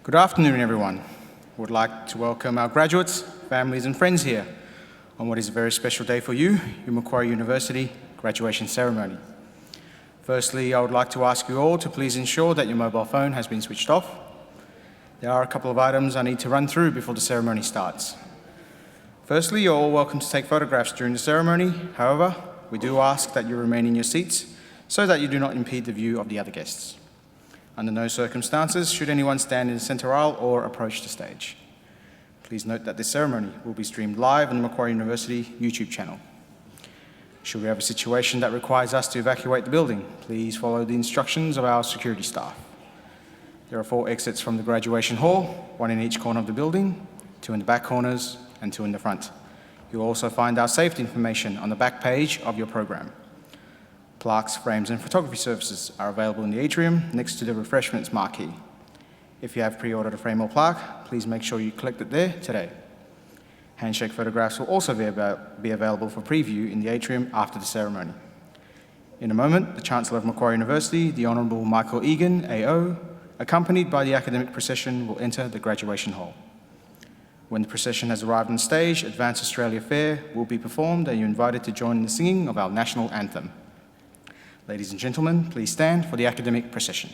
Good afternoon, everyone. Would like to welcome our graduates, families and friends here on what is a very special day for you, your Macquarie University graduation ceremony. Firstly, I would like to ask you all to please ensure that your mobile phone has been switched off. There are a couple of items I need to run through before the ceremony starts. Firstly, you're all welcome to take photographs during the ceremony. However, we do ask that you remain in your seats so that you do not impede the view of the other guests. Under no circumstances should anyone stand in the centre aisle or approach the stage. Please note that this ceremony will be streamed live on the Macquarie University YouTube channel. Should we have a situation that requires us to evacuate the building, please follow the instructions of our security staff. There are 4 exits from the graduation hall, 1 in each corner of the building, 2 in the back corners and 2 in the front. You'll also find our safety information on the back page of your program. Plaques, frames and photography services are available in the atrium next to the refreshments marquee. If you have pre-ordered a frame or plaque, please make sure you collect it there today. Handshake photographs will also be available for preview in the atrium after the ceremony. In a moment, the Chancellor of Macquarie University, the Honourable Michael Egan, AO, accompanied by the academic procession, will enter the graduation hall. When the procession has arrived on stage, Advance Australia Fair will be performed and you're invited to join in the singing of our national anthem. Ladies and gentlemen, please stand for the academic procession.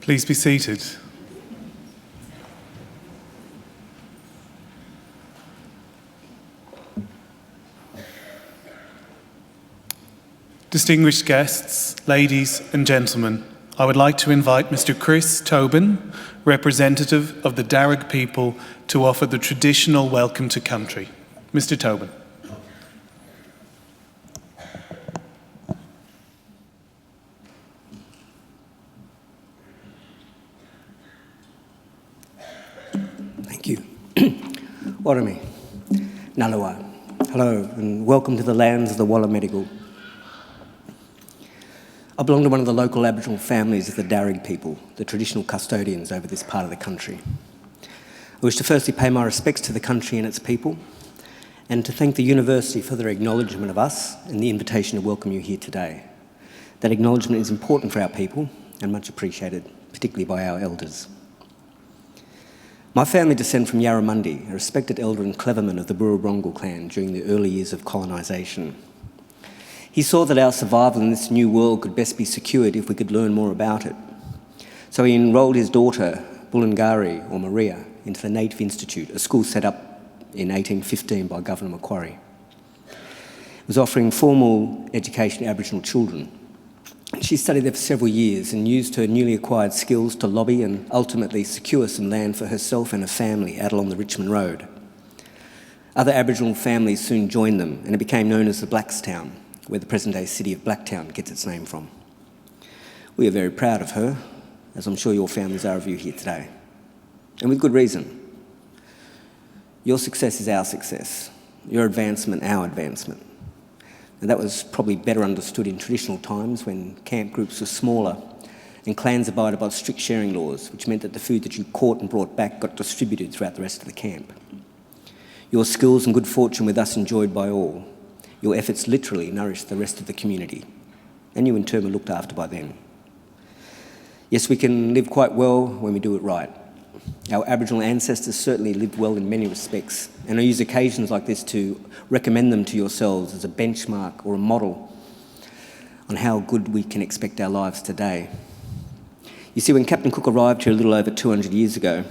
Please be seated. Distinguished guests, ladies and gentlemen, I would like to invite Mr. Chris Tobin, representative of the Darug people, to offer the traditional welcome to country. Mr. Tobin. Thank you. Warami, Nalawa. Hello and welcome to the lands of the Walla Medical. I belong to one of the local Aboriginal families of the Darug people, the traditional custodians over this part of the country. I wish to firstly pay my respects to the country and its people, and to thank the university for their acknowledgement of us and the invitation to welcome you here today. That acknowledgement is important for our people and much appreciated, particularly by our elders. My family descend from Yarramundi, a respected elder and cleverman of the Burrabrongal clan during the early years of colonisation. He saw that our survival in this new world could best be secured if we could learn more about it. So he enrolled his daughter, Bulungari, or Maria, into the Native Institute, a school set up in 1815 by Governor Macquarie. It was offering formal education to Aboriginal children. She studied there for several years and used her newly acquired skills to lobby and ultimately secure some land for herself and her family out along the Richmond Road. Other Aboriginal families soon joined them, and it became known as the Blackstown, where the present-day city of Blacktown gets its name from. We are very proud of her, as I'm sure your families are of you here today, and with good reason. Your success is our success, your advancement, our advancement. And that was probably better understood in traditional times when camp groups were smaller and clans abided by strict sharing laws, which meant that the food that you caught and brought back got distributed throughout the rest of the camp. Your skills and good fortune were thus enjoyed by all. Your efforts literally nourished the rest of the community, and you in turn were looked after by them. Yes, we can live quite well when we do it right. Our Aboriginal ancestors certainly lived well in many respects, and I use occasions like this to recommend them to yourselves as a benchmark or a model on how good we can expect our lives today. You see, when Captain Cook arrived here a little over 200 years ago,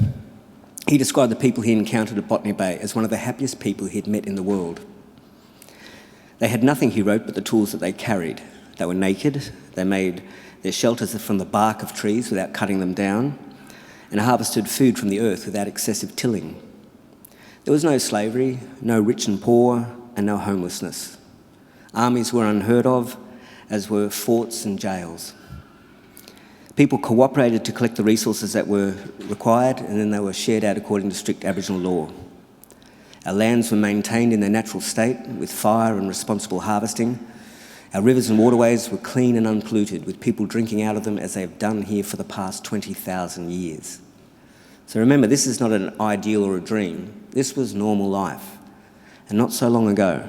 he described the people he encountered at Botany Bay as one of the happiest people he'd met in the world. They had nothing, he wrote, but the tools that they carried. They were naked, they made their shelters from the bark of trees without cutting them down, and harvested food from the earth without excessive tilling. There was no slavery, no rich and poor, and no homelessness. Armies were unheard of, as were forts and jails. People cooperated to collect the resources that were required, and then they were shared out according to strict Aboriginal law. Our lands were maintained in their natural state with fire and responsible harvesting. Our rivers and waterways were clean and unpolluted, with people drinking out of them as they have done here for the past 20,000 years. So remember, this is not an ideal or a dream. This was normal life, and not so long ago.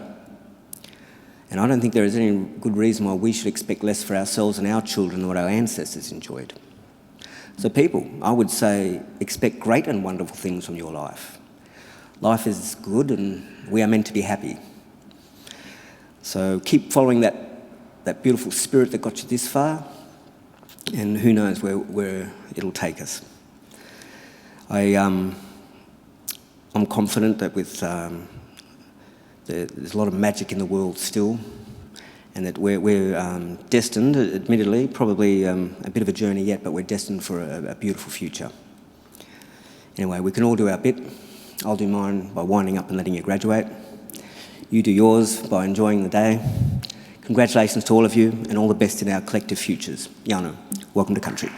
And I don't think there is any good reason why we should expect less for ourselves and our children than what our ancestors enjoyed. So people, I would say, expect great and wonderful things from your life. Life is good and we are meant to be happy. So keep following that beautiful spirit that got you this far, and who knows where it'll take us. I'm confident that with there's a lot of magic in the world still, and that we're destined, admittedly, probably a bit of a journey yet, but we're destined for a beautiful future. Anyway, we can all do our bit. I'll do mine by winding up and letting you graduate. You do yours by enjoying the day. Congratulations to all of you, and all the best in our collective futures. Yanu, welcome to country.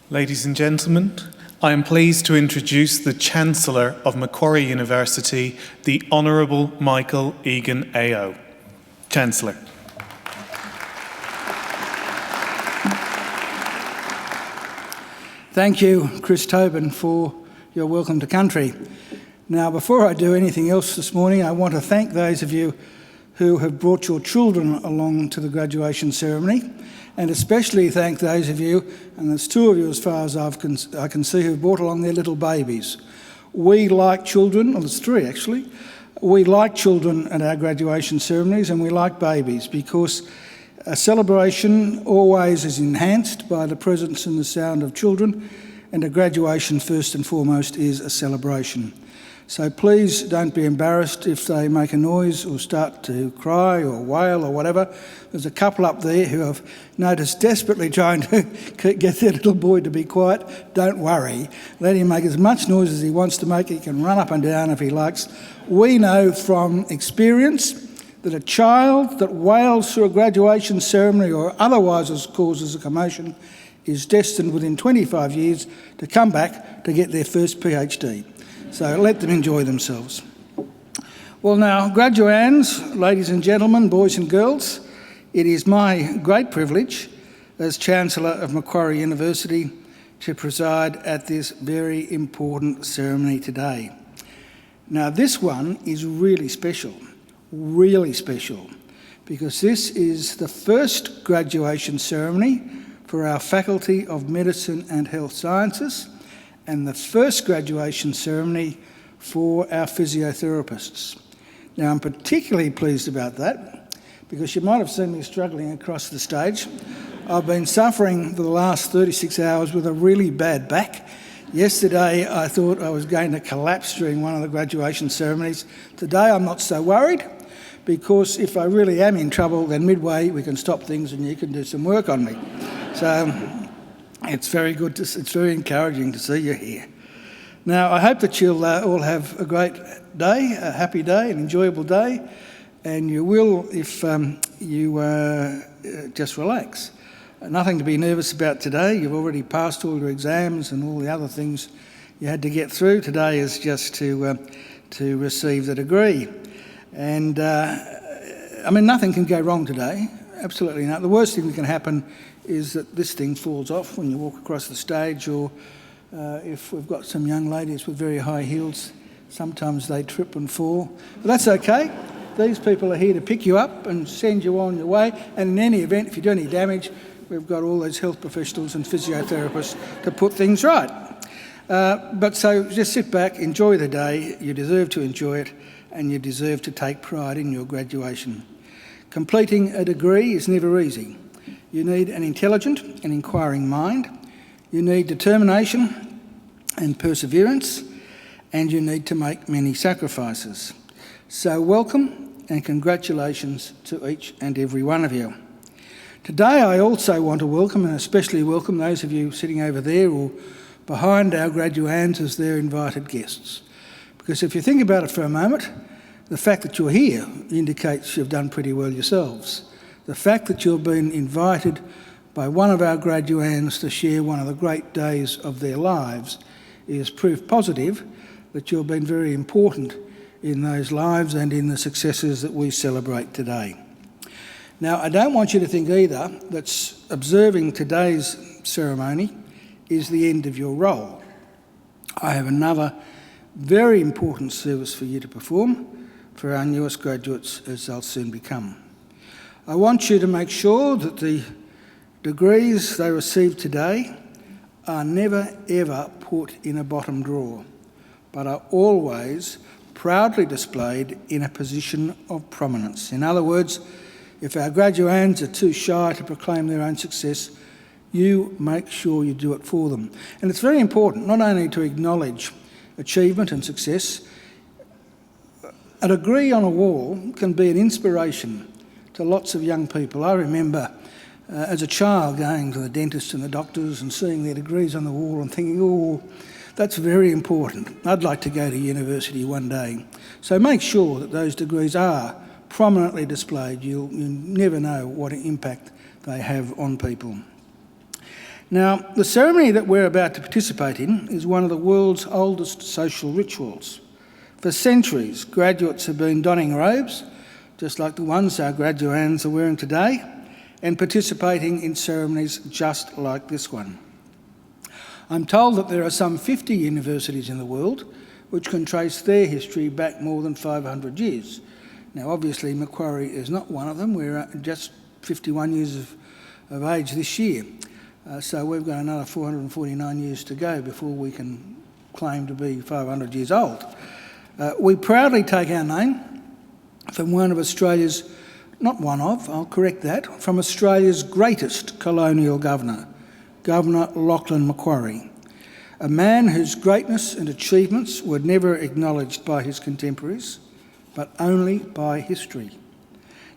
Ladies and gentlemen, I am pleased to introduce the Chancellor of Macquarie University, the Honourable Michael Egan AO. Chancellor. Thank you, Chris Tobin, for your welcome to country. Now, before I do anything else this morning, I want to thank those of you who have brought your children along to the graduation ceremony, and especially thank those of you, and there's two of you as far as I can see, who've brought along their little babies. We like children, well there's three actually, We like children at our graduation ceremonies, and we like babies because a celebration always is enhanced by the presence and the sound of children, and a graduation first and foremost is a celebration. So please don't be embarrassed if they make a noise or start to cry or wail or whatever. There's a couple up there who I've noticed desperately trying to get their little boy to be quiet. Don't worry. Let him make as much noise as he wants to make. He can run up and down if he likes. We know from experience that a child that wails through a graduation ceremony or otherwise causes a commotion is destined within 25 years to come back to get their first PhD. So let them enjoy themselves. Well now, graduands, ladies and gentlemen, boys and girls, it is my great privilege as Chancellor of Macquarie University to preside at this very important ceremony today. Now this one is really special, because this is the first graduation ceremony for our Faculty of Medicine and Health Sciences, and the first graduation ceremony for our physiotherapists. Now, I'm particularly pleased about that because you might have seen me struggling across the stage. I've been suffering for the last 36 hours with a really bad back. Yesterday, I thought I was going to collapse during one of the graduation ceremonies. Today, I'm not so worried because if I really am in trouble, then midway we can stop things and you can do some work on me. So it's very good, it's very encouraging to see you here. Now, I hope that you'll all have a great day, a happy day, an enjoyable day, and you will if you just relax. Nothing to be nervous about today. You've already passed all your exams and all the other things you had to get through. Today is just to receive the degree. And, nothing can go wrong today, absolutely not. The worst thing that can happen is that this thing falls off when you walk across the stage, or if we've got some young ladies with very high heels, sometimes they trip and fall. But that's okay. These people are here to pick you up and send you on your way, and in any event, if you do any damage, we've got all those health professionals and physiotherapists to put things right. But so just sit back, enjoy the day. You deserve to enjoy it, and you deserve to take pride in your graduation. Completing a degree is never easy. You need an intelligent and inquiring mind. You need determination and perseverance, and you need to make many sacrifices. So welcome and congratulations to each and every one of you. Today I also want to welcome, and especially welcome, those of you sitting over there or behind our graduands as their invited guests. Because if you think about it for a moment, the fact that you're here indicates you've done pretty well yourselves. The fact that you've been invited by one of our graduands to share one of the great days of their lives is proof positive that you've been very important in those lives and in the successes that we celebrate today. Now, I don't want you to think either that observing today's ceremony is the end of your role. I have another very important service for you to perform for our newest graduates, as they'll soon become. I want you to make sure that the degrees they receive today are never ever put in a bottom drawer, but are always proudly displayed in a position of prominence. In other words, if our graduands are too shy to proclaim their own success, you make sure you do it for them. And it's very important not only to acknowledge achievement and success. A degree on a wall can be an inspiration to lots of young people. I remember as a child going to the dentist and the doctors and seeing their degrees on the wall and thinking, oh, that's very important. I'd like to go to university one day. So make sure that those degrees are prominently displayed. You'll never know what an impact they have on people. Now, the ceremony that we're about to participate in is one of the world's oldest social rituals. For centuries, graduates have been donning robes, just like the ones our graduands are wearing today, and participating in ceremonies just like this one. I'm told that there are some 50 universities in the world which can trace their history back more than 500 years. Now, obviously, Macquarie is not one of them. We're just 51 years of age this year. So we've got another 449 years to go before we can claim to be 500 years old. We proudly take our name from one of Australia's, not one of, I'll correct that, from Australia's greatest colonial governor, Governor Lachlan Macquarie, a man whose greatness and achievements were never acknowledged by his contemporaries, but only by history.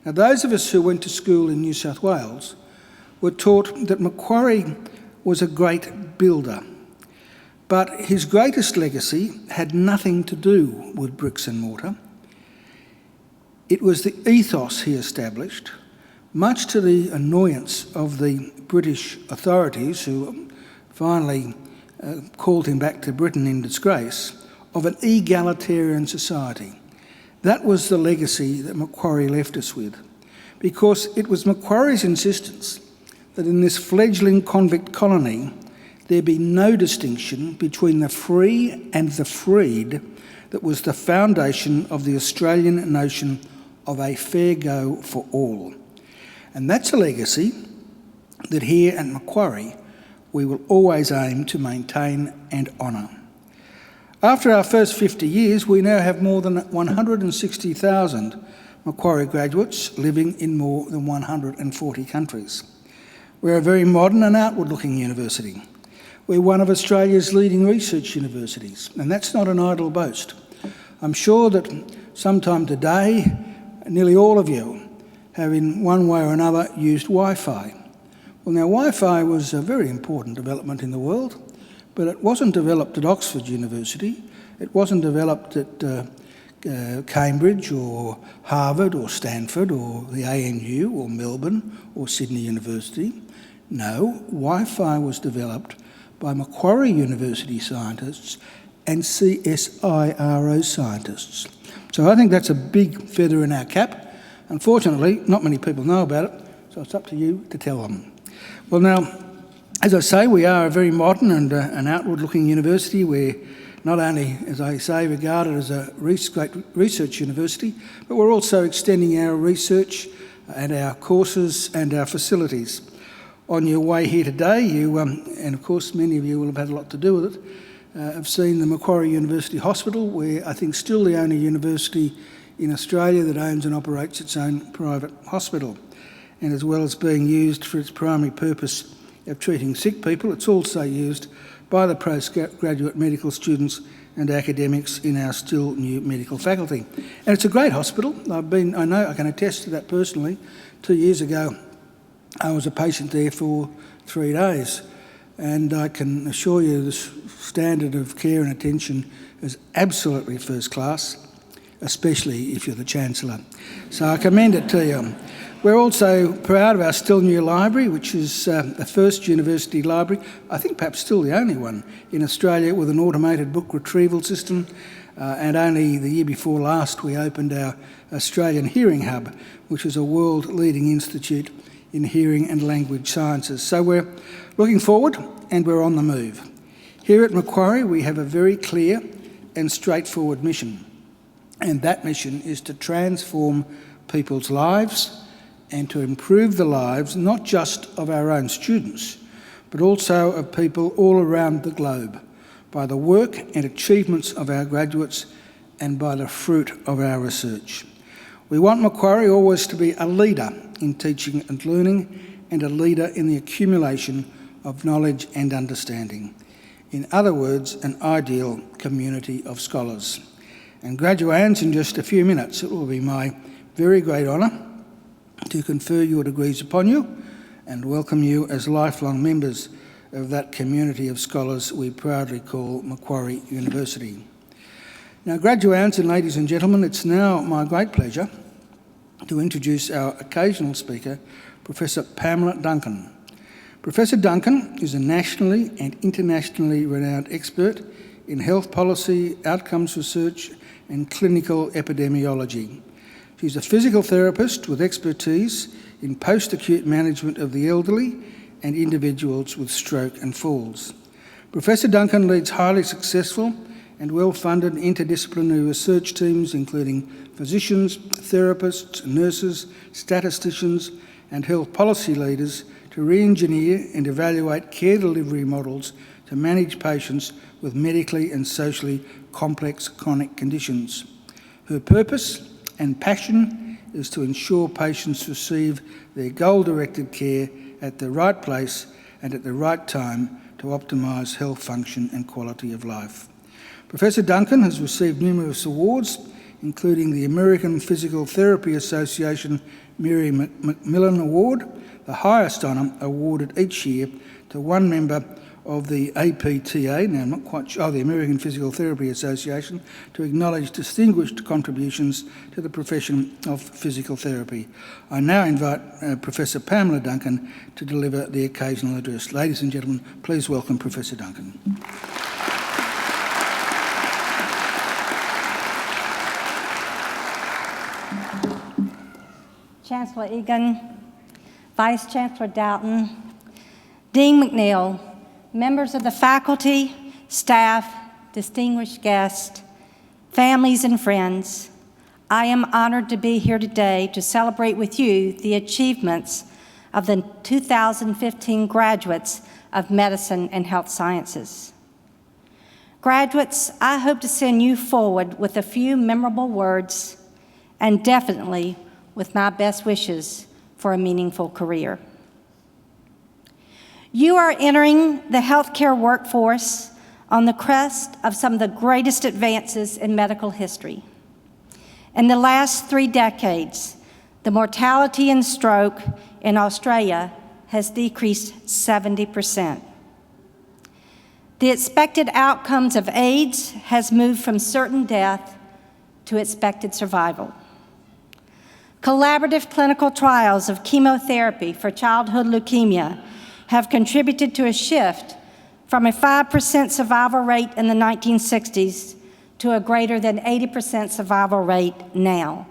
Now, those of us who went to school in New South Wales were taught that Macquarie was a great builder, but his greatest legacy had nothing to do with bricks and mortar. It was the ethos he established, much to the annoyance of the British authorities, who finally called him back to Britain in disgrace, of an egalitarian society. That was the legacy that Macquarie left us with, because it was Macquarie's insistence that in this fledgling convict colony there be no distinction between the free and the freed that was the foundation of the Australian notion of a fair go for all. And that's a legacy that here at Macquarie we will always aim to maintain and honour. After our first 50 years, we now have more than 160,000 Macquarie graduates living in more than 140 countries. We're a very modern and outward-looking university. We're one of Australia's leading research universities, and that's not an idle boast. I'm sure that sometime today, nearly all of you have in one way or another used Wi-Fi. Well, now, Wi-Fi was a very important development in the world, but it wasn't developed at Oxford University, it wasn't developed at Cambridge or Harvard or Stanford or the ANU or Melbourne or Sydney University. No, Wi-Fi was developed by Macquarie University scientists and CSIRO scientists. So I think that's a big feather in our cap. Unfortunately, not many people know about it, so it's up to you to tell them. Well, now, as I say, we are a very modern and an outward-looking university. We're not only, as I say, regarded as a great research university, but we're also extending our research and our courses and our facilities. On your way here today, you, and of course many of you will have had a lot to do with it, have seen the Macquarie University Hospital. We're, I think, still the only university in Australia that owns and operates its own private hospital. And as well as being used for its primary purpose of treating sick people, it's also used by the postgraduate medical students and academics in our still new medical faculty. And it's a great hospital. I know I can attest to that personally. 2 years ago, I was a patient there for 3 days, and I can assure you the standard of care and attention is absolutely first class, especially if you're the Chancellor. So I commend it to you. We're also proud of our still new library, which is the first university library, I think perhaps still the only one in Australia, with an automated book retrieval system. And only the year before last we opened our Australian Hearing Hub, which is a world-leading institute in hearing and language sciences. So we're looking forward and we're on the move. Here at Macquarie we have a very clear and straightforward mission, and that mission is to transform people's lives and to improve the lives not just of our own students, but also of people all around the globe by the work and achievements of our graduates and by the fruit of our research. We want Macquarie always to be a leader in teaching and learning and a leader in the accumulation of knowledge and understanding. In other words, an ideal community of scholars. And graduands, in just a few minutes, it will be my very great honour to confer your degrees upon you and welcome you as lifelong members of that community of scholars we proudly call Macquarie University. Now, graduands and ladies and gentlemen, it's now my great pleasure to introduce our occasional speaker, Professor Pamela Duncan. Professor Duncan is a nationally and internationally renowned expert in health policy, outcomes research and clinical epidemiology. She's a physical therapist with expertise in post-acute management of the elderly and individuals with stroke and falls. Professor Duncan leads highly successful and well-funded interdisciplinary research teams including physicians, therapists, nurses, statisticians and health policy leaders to re-engineer and evaluate care delivery models to manage patients with medically and socially complex chronic conditions. Her purpose and passion is to ensure patients receive their goal-directed care at the right place and at the right time to optimise health function and quality of life. Professor Duncan has received numerous awards, including the American Physical Therapy Association Mary Macmillan Award, the highest honour awarded each year to one member of the APTA, now I'm not quite sure, the American Physical Therapy Association, to acknowledge distinguished contributions to the profession of physical therapy. I now invite Professor Pamela Duncan to deliver the occasional address. Ladies and gentlemen, please welcome Professor Duncan. Chancellor Egan, Vice Chancellor Doughton, Dean McNeil, members of the faculty, staff, distinguished guests, families and friends, I am honored to be here today to celebrate with you the achievements of the 2015 graduates of Medicine and Health Sciences. Graduates, I hope to send you forward with a few memorable words and definitely with my best wishes for a meaningful career. You are entering the healthcare workforce on the crest of some of the greatest advances in medical history. In the last 3 decades, the mortality in stroke in Australia has decreased 70%. The expected outcomes of AIDS has moved from certain death to expected survival. Collaborative clinical trials of chemotherapy for childhood leukemia have contributed to a shift from a 5% survival rate in the 1960s to a greater than 80% survival rate now.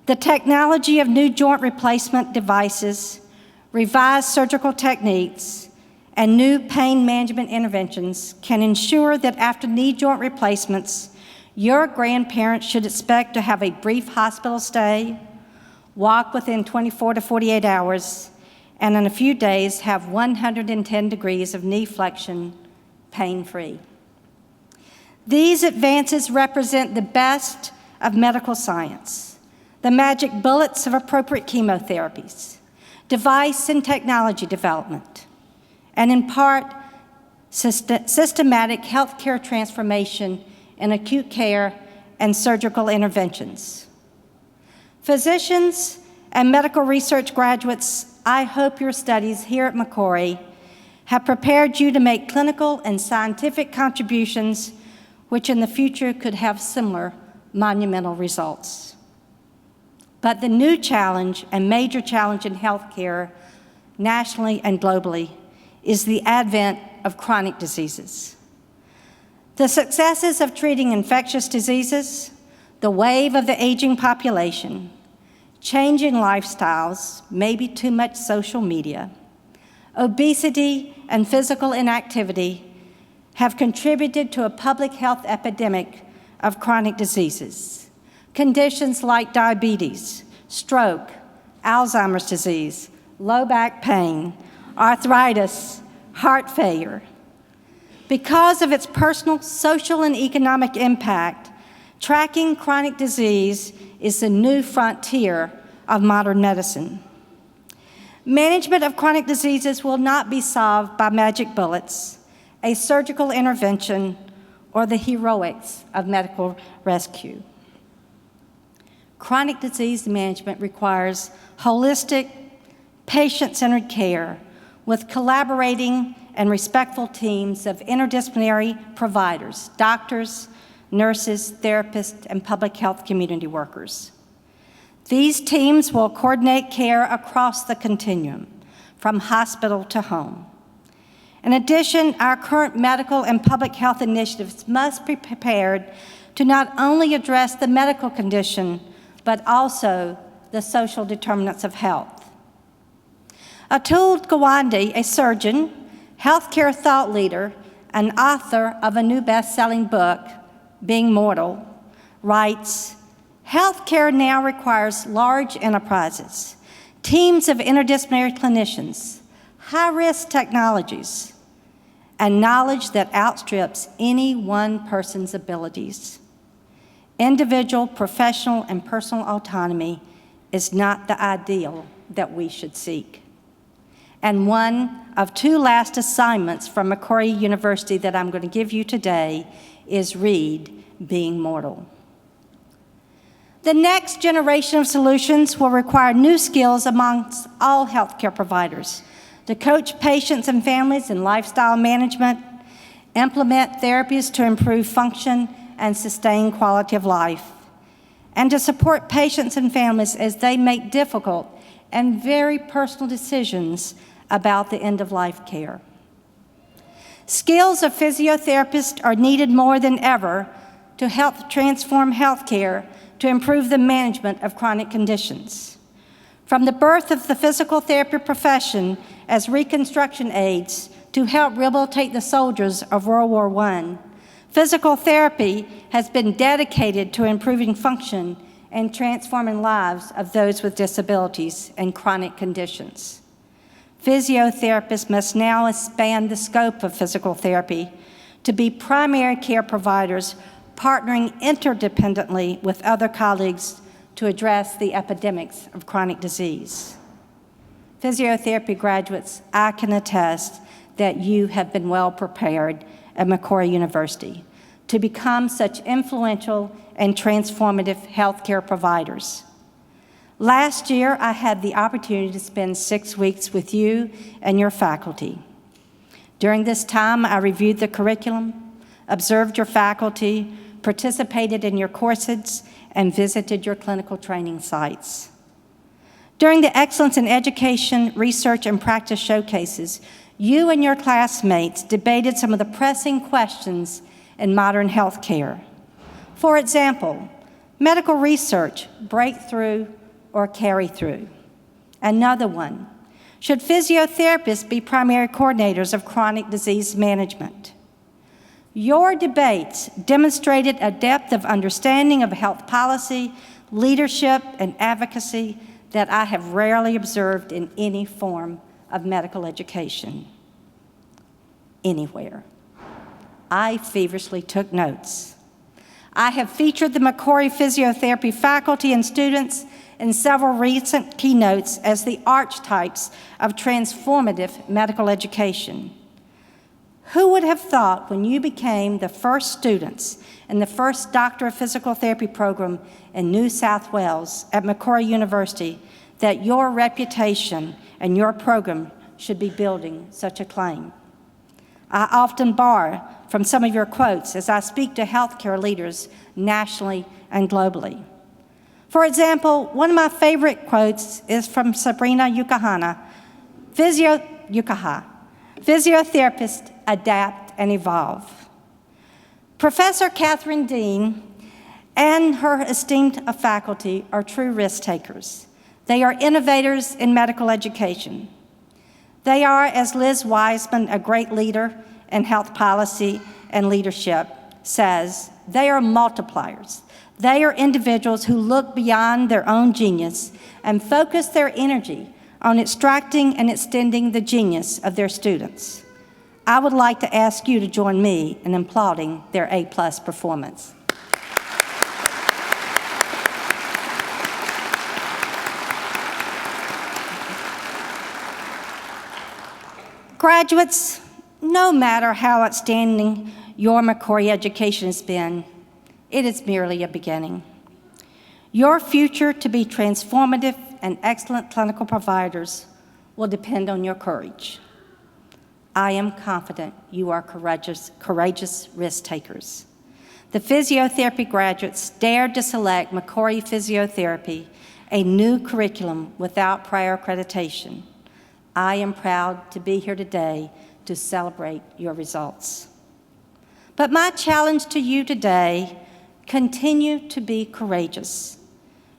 The technology of new joint replacement devices, revised surgical techniques, and new pain management interventions can ensure that after knee joint replacements, your grandparents should expect to have a brief hospital stay, walk within 24 to 48 hours, and in a few days have 110 degrees of knee flexion pain-free. These advances represent the best of medical science, the magic bullets of appropriate chemotherapies, device and technology development, and in part, systematic healthcare transformation in acute care and surgical interventions. Physicians and medical research graduates, I hope your studies here at Macquarie have prepared you to make clinical and scientific contributions which in the future could have similar monumental results. But the new challenge and major challenge in healthcare, nationally and globally, is the advent of chronic diseases. The successes of treating infectious diseases, the wave of the aging population, changing lifestyles, maybe too much social media, obesity and physical inactivity have contributed to a public health epidemic of chronic diseases. Conditions like diabetes, stroke, Alzheimer's disease, low back pain, arthritis, heart failure. Because of its personal, social, and economic impact, tracking chronic disease is the new frontier of modern medicine. Management of chronic diseases will not be solved by magic bullets, a surgical intervention, or the heroics of medical rescue. Chronic disease management requires holistic, patient-centered care with collaborating and respectful teams of interdisciplinary providers, doctors, nurses, therapists, and public health community workers. These teams will coordinate care across the continuum, from hospital to home. In addition, our current medical and public health initiatives must be prepared to not only address the medical condition, but also the social determinants of health. Atul Gawande, a surgeon, healthcare thought leader, and author of a new best-selling book, Being Mortal, writes, "Healthcare now requires large enterprises, teams of interdisciplinary clinicians, high-risk technologies, and knowledge that outstrips any one person's abilities. Individual, professional, and personal autonomy is not the ideal that we should seek. And one of two last assignments from Macquarie University that I'm going to give you today is read Being Mortal. The next generation of solutions will require new skills amongst all healthcare providers to coach patients and families in lifestyle management, implement therapies to improve function and sustain quality of life, and to support patients and families as they make difficult and very personal decisions about the end-of-life care. Skills of physiotherapists are needed more than ever to help transform healthcare to improve the management of chronic conditions. From the birth of the physical therapy profession as reconstruction aids to help rehabilitate the soldiers of World War I, physical therapy has been dedicated to improving function and transforming lives of those with disabilities and chronic conditions. Physiotherapists must now expand the scope of physical therapy to be primary care providers partnering interdependently with other colleagues to address the epidemics of chronic disease. Physiotherapy graduates, I can attest that you have been well prepared at Macquarie University to become such influential and transformative healthcare providers. Last year, I had the opportunity to spend 6 weeks with you and your faculty. During this time, I reviewed the curriculum, observed your faculty, participated in your courses, and visited your clinical training sites. During the Excellence in Education, Research, and Practice showcases, you and your classmates debated some of the pressing questions in modern healthcare. For example, medical research, breakthrough or carry through. Another one, should physiotherapists be primary coordinators of chronic disease management? Your debates demonstrated a depth of understanding of health policy, leadership, and advocacy that I have rarely observed in any form of medical education anywhere. I feverishly took notes. I have featured the Macquarie Physiotherapy faculty and students in several recent keynotes as the archetypes of transformative medical education. Who would have thought when you became the first students in the first Doctor of Physical Therapy program in New South Wales at Macquarie University that your reputation and your program should be building such a claim? I often borrow from some of your quotes as I speak to healthcare leaders nationally and globally. For example, one of my favorite quotes is from Sabrina Yukahana, physiotherapists adapt and evolve. Professor Catherine Dean and her esteemed faculty are true risk takers. They are innovators in medical education. They are, as Liz Wiseman, a great leader in health policy and leadership, says, they are multipliers. They are individuals who look beyond their own genius and focus their energy on extracting and extending the genius of their students. I would like to ask you to join me in applauding their A+ performance. Graduates, no matter how outstanding your Macquarie education has been, it is merely a beginning. Your future to be transformative and excellent clinical providers will depend on your courage. I am confident you are courageous risk takers. The physiotherapy graduates dared to select Macquarie Physiotherapy, a new curriculum without prior accreditation. I am proud to be here today to celebrate your results. But my challenge to you today, continue to be courageous.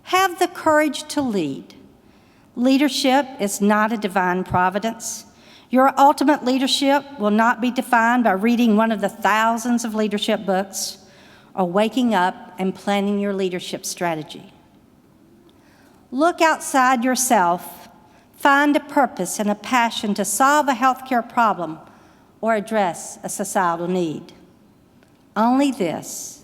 Have the courage to lead. Leadership is not a divine providence. Your ultimate leadership will not be defined by reading one of the thousands of leadership books or waking up and planning your leadership strategy. Look outside yourself, find a purpose and a passion to solve a healthcare problem or address a societal need. Only this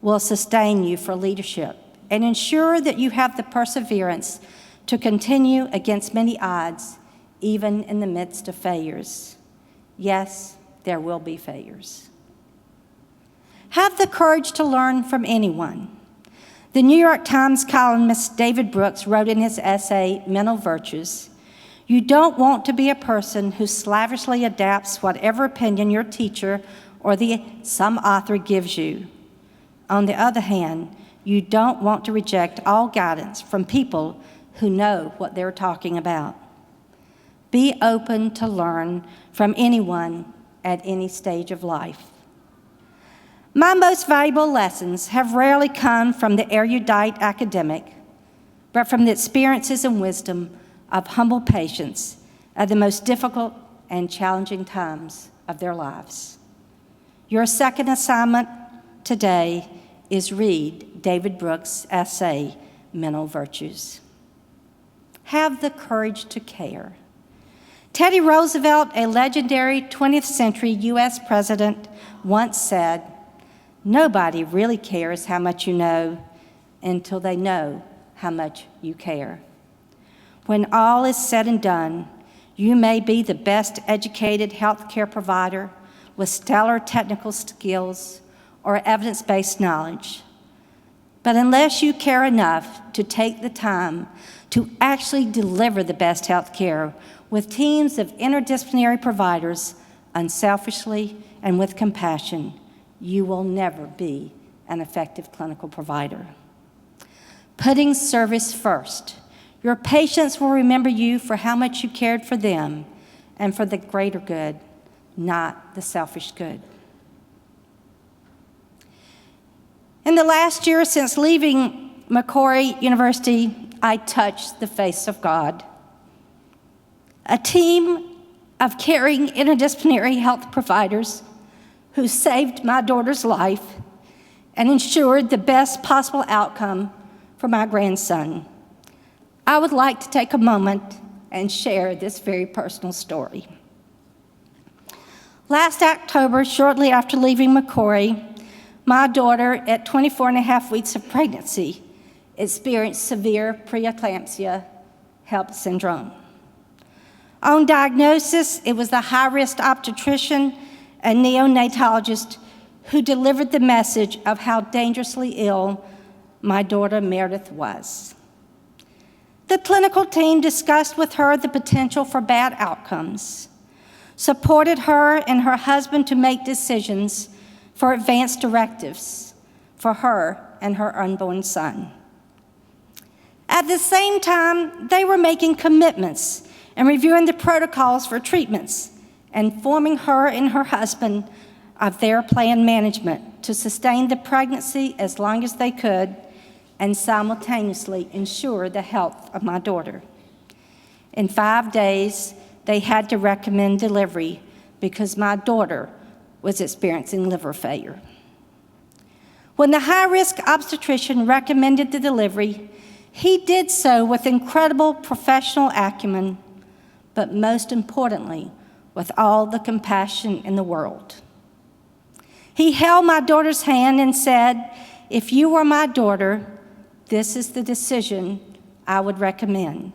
will sustain you for leadership and ensure that you have the perseverance to continue against many odds, even in the midst of failures. Yes, there will be failures. Have the courage to learn from anyone. The New York Times columnist David Brooks wrote in his essay, Mental Virtues, "You don't want to be a person who slavishly adapts whatever opinion your teacher or some author gives you. On the other hand, you don't want to reject all guidance from people who know what they're talking about. Be open to learn from anyone at any stage of life." My most valuable lessons have rarely come from the erudite academic, but from the experiences and wisdom of humble patients at the most difficult and challenging times of their lives. Your second assignment today is read David Brooks' essay, Mental Virtues. Have the courage to care. Teddy Roosevelt, a legendary 20th century U.S. president, once said, "Nobody really cares how much you know until they know how much you care." When all is said and done, you may be the best educated healthcare provider with stellar technical skills or evidence-based knowledge. But unless you care enough to take the time to actually deliver the best healthcare with teams of interdisciplinary providers unselfishly and with compassion, you will never be an effective clinical provider. Putting service first. Your patients will remember you for how much you cared for them and for the greater good, not the selfish good. In the last year since leaving Macquarie University, I touched the face of God. A team of caring interdisciplinary health providers who saved my daughter's life and ensured the best possible outcome for my grandson. I would like to take a moment and share this very personal story. Last October, shortly after leaving Macquarie, my daughter, at 24 and a half weeks of pregnancy, experienced severe preeclampsia HELLP syndrome. On diagnosis, it was the high-risk obstetrician and neonatologist who delivered the message of how dangerously ill my daughter Meredith was. The clinical team discussed with her the potential for bad outcomes, supported her and her husband to make decisions for advanced directives for her and her unborn son. At the same time, they were making commitments and reviewing the protocols for treatments, informing her and her husband of their planned management to sustain the pregnancy as long as they could and simultaneously ensure the health of my daughter. In 5 days, they had to recommend delivery because my daughter was experiencing liver failure. When the high-risk obstetrician recommended the delivery, he did so with incredible professional acumen, but most importantly, with all the compassion in the world. He held my daughter's hand and said, "If you were my daughter, this is the decision I would recommend."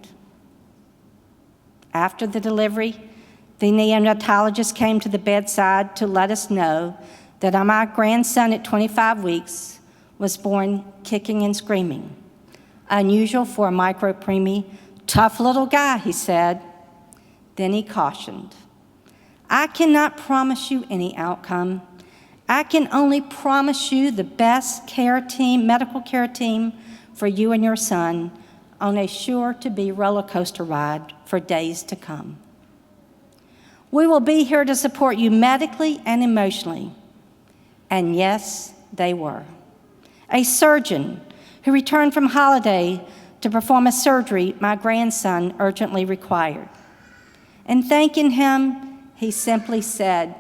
After the delivery, the neonatologist came to the bedside to let us know that my grandson at 25 weeks was born kicking and screaming. Unusual for a micropreemie, tough little guy, he said. Then he cautioned, "I cannot promise you any outcome. I can only promise you the best care team, medical care team for you and your son on a sure-to-be roller coaster ride for days to come. We will be here to support you medically and emotionally." And yes, they were. A surgeon who returned from holiday to perform a surgery my grandson urgently required. And thanking him, he simply said,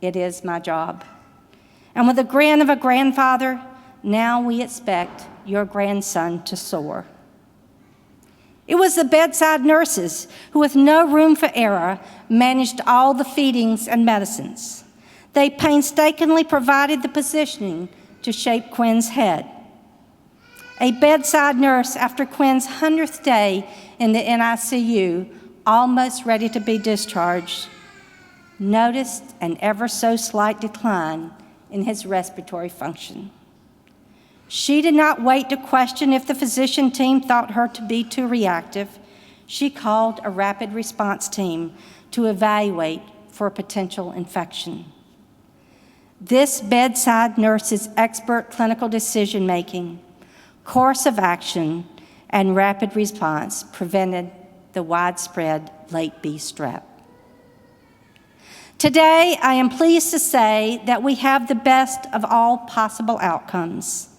"It is my job." And with a grin of a grandfather, "Now we expect your grandson to soar." It was the bedside nurses who, with no room for error, managed all the feedings and medicines. They painstakingly provided the positioning to shape Quinn's head. A bedside nurse, after Quinn's 100th day in the NICU, almost ready to be discharged, noticed an ever so slight decline in his respiratory function. She did not wait to question if the physician team thought her to be too reactive. She called a rapid response team to evaluate for a potential infection. This bedside nurse's expert clinical decision-making, course of action, and rapid response prevented the widespread late B strep. Today, I am pleased to say that we have the best of all possible outcomes.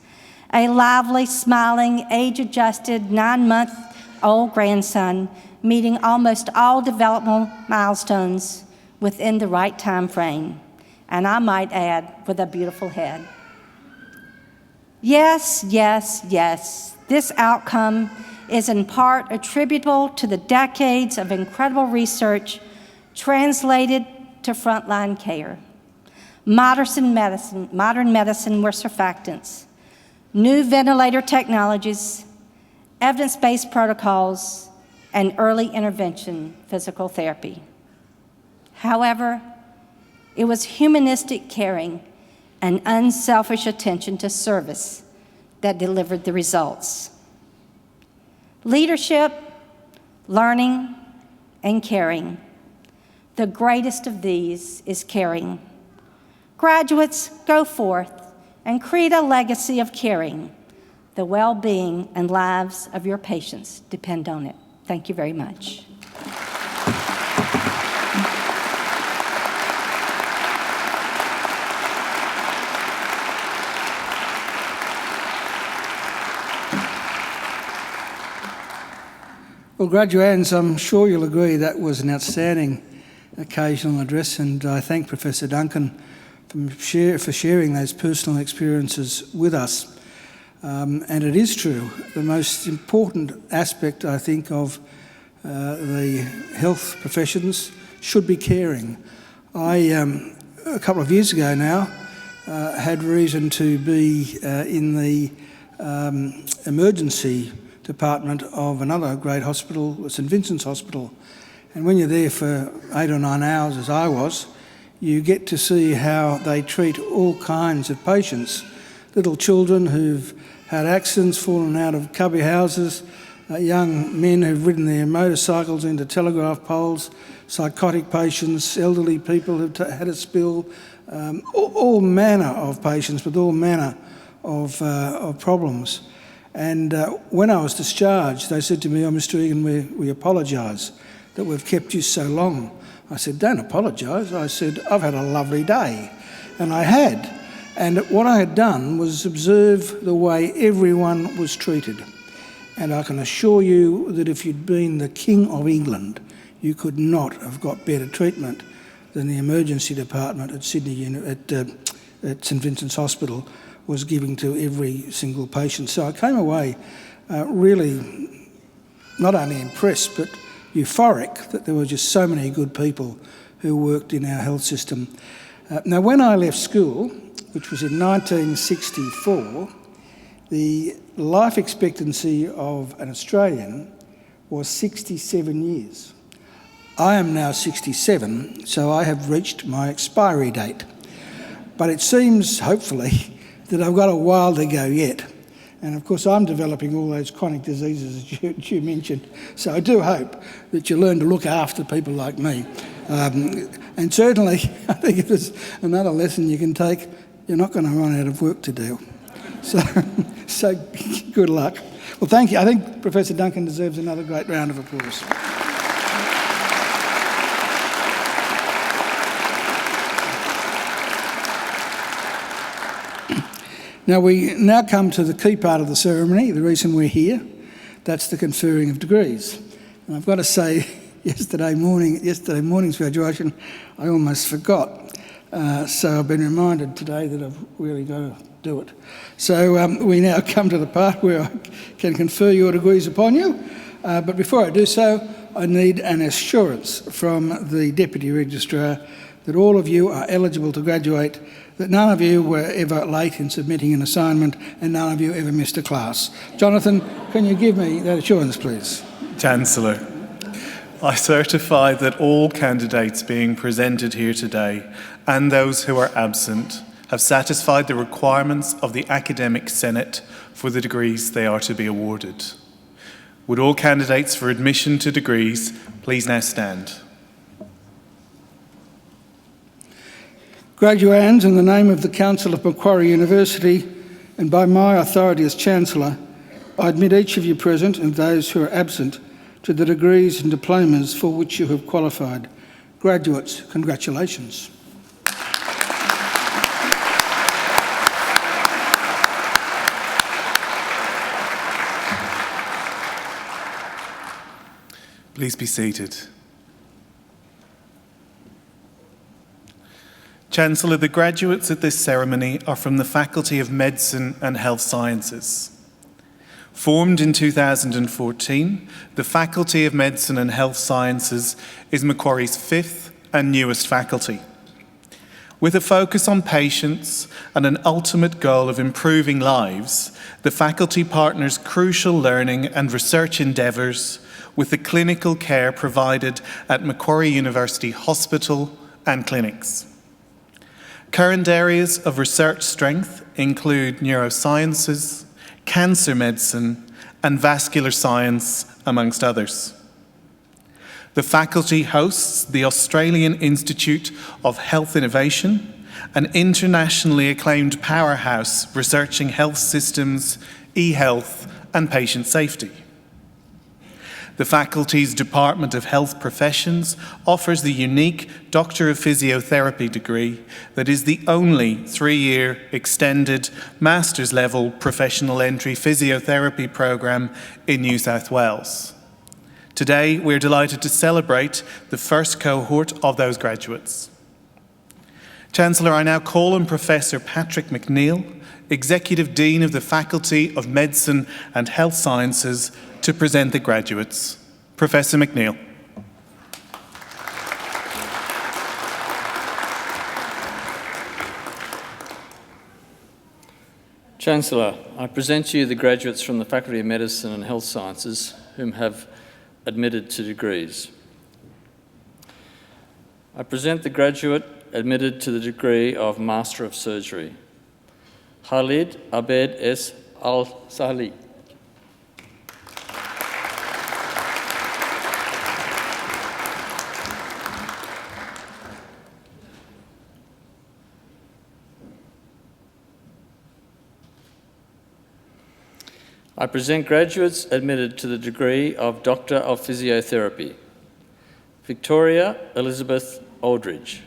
A lively, smiling, age-adjusted 9-month-old grandson meeting almost all developmental milestones within the right time frame, and I might add, with a beautiful head. Yes, yes, yes, this outcome is in part attributable to the decades of incredible research translated to frontline care. Modern medicine with surfactants, new ventilator technologies, evidence-based protocols, and early intervention physical therapy. However, it was humanistic caring and unselfish attention to service that delivered the results. Leadership, learning, and caring. The greatest of these is caring. Graduates, go forth and create a legacy of caring. The well-being and lives of your patients depend on it. Thank you very much. Well, graduands, I'm sure you'll agree that was an outstanding occasional address, and I thank Professor Duncan for sharing those personal experiences with us. And it is true, the most important aspect, I think, of the health professions should be caring. I, a couple of years ago now, had reason to be in the emergency department of another great hospital, St Vincent's Hospital. And when you're there for 8 or 9 hours, as I was, you get to see how they treat all kinds of patients. Little children who've had accidents, fallen out of cubby houses, young men who've ridden their motorcycles into telegraph poles, psychotic patients, elderly people who've had a spill, all manner of patients with all manner of problems. And when I was discharged, they said to me, "Oh, Mr Egan, we apologise that we've kept you so long." I said, "Don't apologise." I said, "I've had a lovely day." And I had. And what I had done was observe the way everyone was treated. And I can assure you that if you'd been the King of England, you could not have got better treatment than the emergency department at St Vincent's Hospital was giving to every single patient. So I came away really not only impressed, but euphoric that there were just so many good people who worked in our health system. Now, when I left school, which was in 1964, the life expectancy of an Australian was 67 years. I am now 67, so I have reached my expiry date. But it seems, hopefully, that I've got a while to go yet. And of course, I'm developing all those chronic diseases that you mentioned. So I do hope that you learn to look after people like me. And certainly, I think if there's another lesson you can take, you're not going to run out of work to do. So good luck. Well, thank you. I think Professor Duncan deserves another great round of applause. Now, we now come to the key part of the ceremony, the reason we're here. That's the conferring of degrees. And I've got to say, yesterday morning's graduation, I almost forgot. So I've been reminded today that I've really got to do it. So we now come to the part where I can confer your degrees upon you. But before I do so, I need an assurance from the Deputy Registrar that all of you are eligible to graduate, that none of you were ever late in submitting an assignment, and none of you ever missed a class. Jonathan, can you give me that assurance, please? Chancellor, I certify that all candidates being presented here today and those who are absent have satisfied the requirements of the Academic Senate for the degrees they are to be awarded. Would all candidates for admission to degrees please now stand? Graduands, in the name of the Council of Macquarie University and by my authority as Chancellor, I admit each of you present and those who are absent to the degrees and diplomas for which you have qualified. Graduates, congratulations. Please be seated. Chancellor, the graduates at this ceremony are from the Faculty of Medicine and Health Sciences. Formed in 2014, the Faculty of Medicine and Health Sciences is Macquarie's fifth and newest faculty. With a focus on patients and an ultimate goal of improving lives, the faculty partners crucial learning and research endeavours with the clinical care provided at Macquarie University Hospital and clinics. Current areas of research strength include neurosciences, cancer medicine, and vascular science, amongst others. The faculty hosts the Australian Institute of Health Innovation, an internationally acclaimed powerhouse researching health systems, e-health, and patient safety. The faculty's Department of Health Professions offers the unique Doctor of Physiotherapy degree that is the only 3-year extended master's level professional entry physiotherapy program in New South Wales. Today, we're delighted to celebrate the first cohort of those graduates. Chancellor, I now call on Professor Patrick McNeill, Executive Dean of the Faculty of Medicine and Health Sciences, to present the graduates. Professor McNeill. Chancellor, I present to you the graduates from the Faculty of Medicine and Health Sciences whom have admitted to degrees. I present the graduate admitted to the degree of Master of Surgery, Khalid Abed S. Al-Sahli. I present graduates admitted to the degree of Doctor of Physiotherapy, Victoria Elizabeth Aldridge.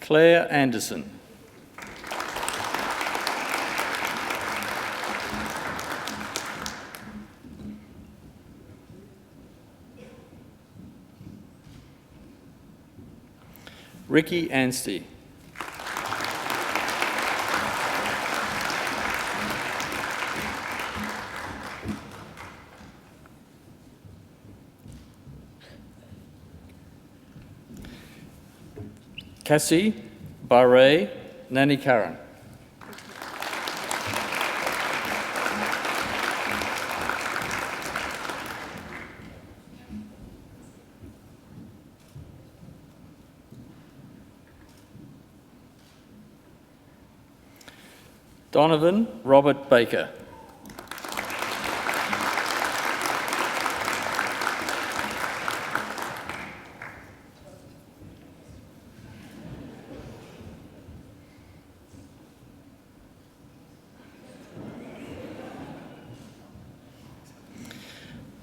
Claire Anderson. Ricky Anstey. Cassie Barre Nani Karan. Donovan Robert Baker.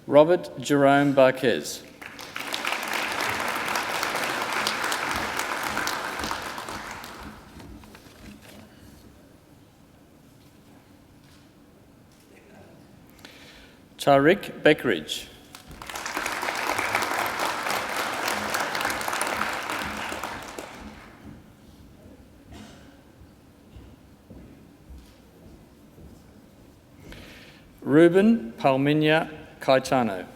Robert Jerome Barquez. Tariq Beckridge. Ruben Palminya Caetano.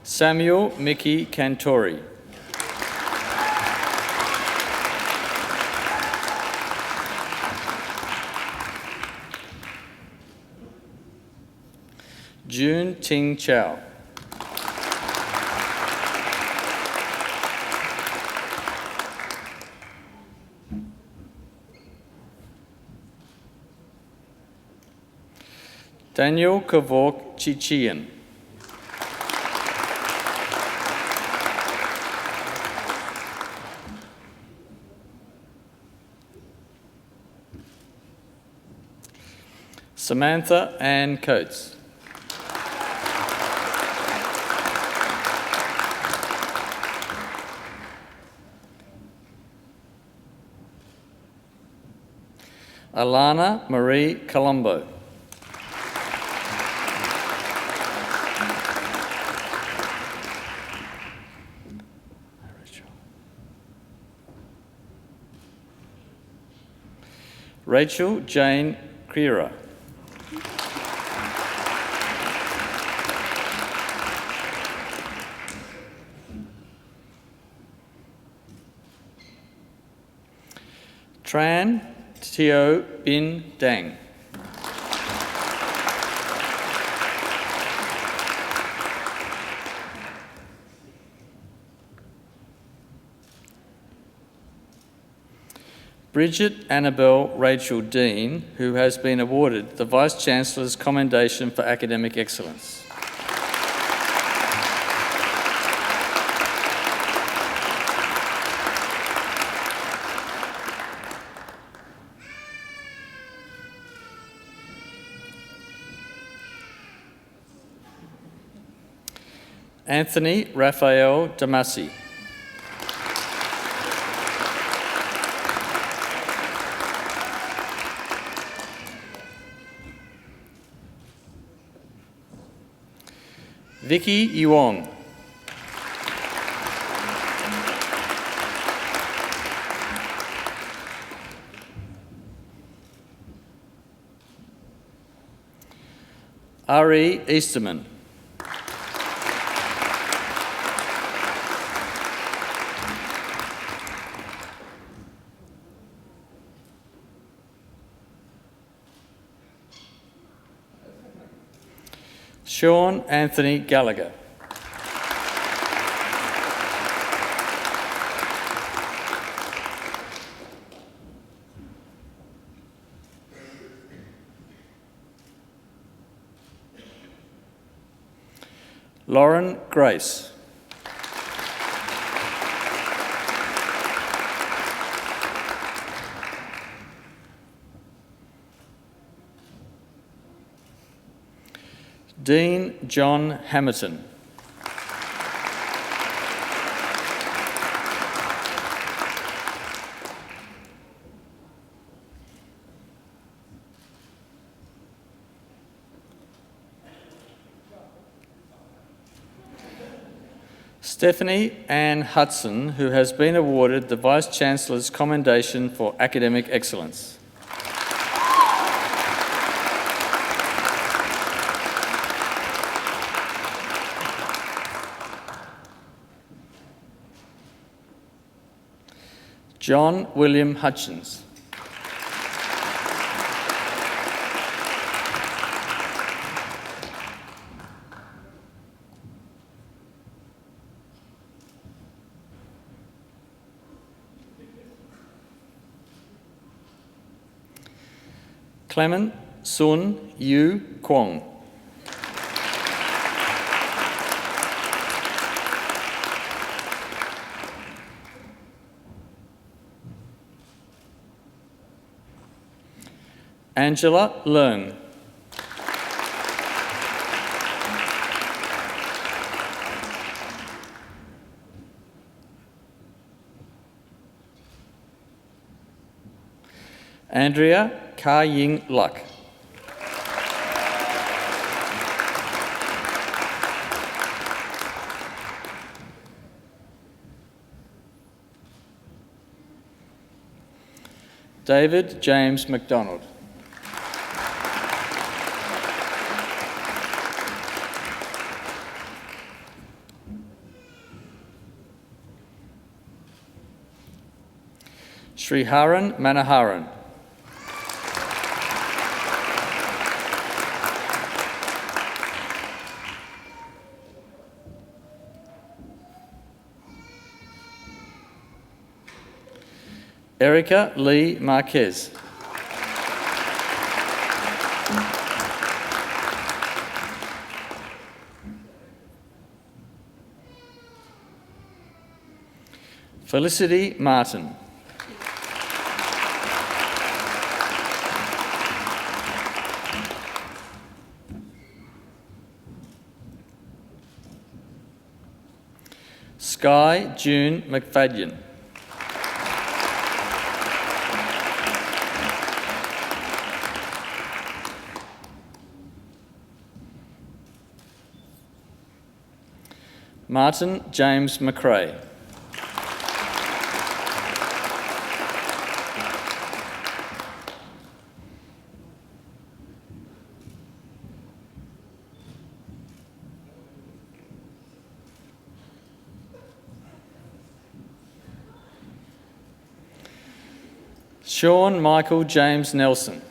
Samuel Mickey Cantori. June Ting Chow. Daniel Kavork Chichian. Samantha Ann Coates. Alana Marie Colombo. Rachel Jane Creera. Tran Teo Bin Dang. Bridget Annabelle Rachel Dean, who has been awarded the Vice-Chancellor's Commendation for Academic Excellence. Anthony Raphael Damasi. Vicky Yuong. Ari Easterman. Sean Anthony Gallagher. Lauren Grace. Dean John Hamilton. Stephanie Ann Hudson, who has been awarded the Vice-Chancellor's Commendation for Academic Excellence. John William Hutchins. Clement Sun Yu Kwong. Angela Leung. Andrea Ka-Ying Luck. David James MacDonald. Sriharan Manoharan. Erica Lee Marquez. Felicity Martin. Sky June McFadyen. Martin James McRae. Sean Michael James Nelson.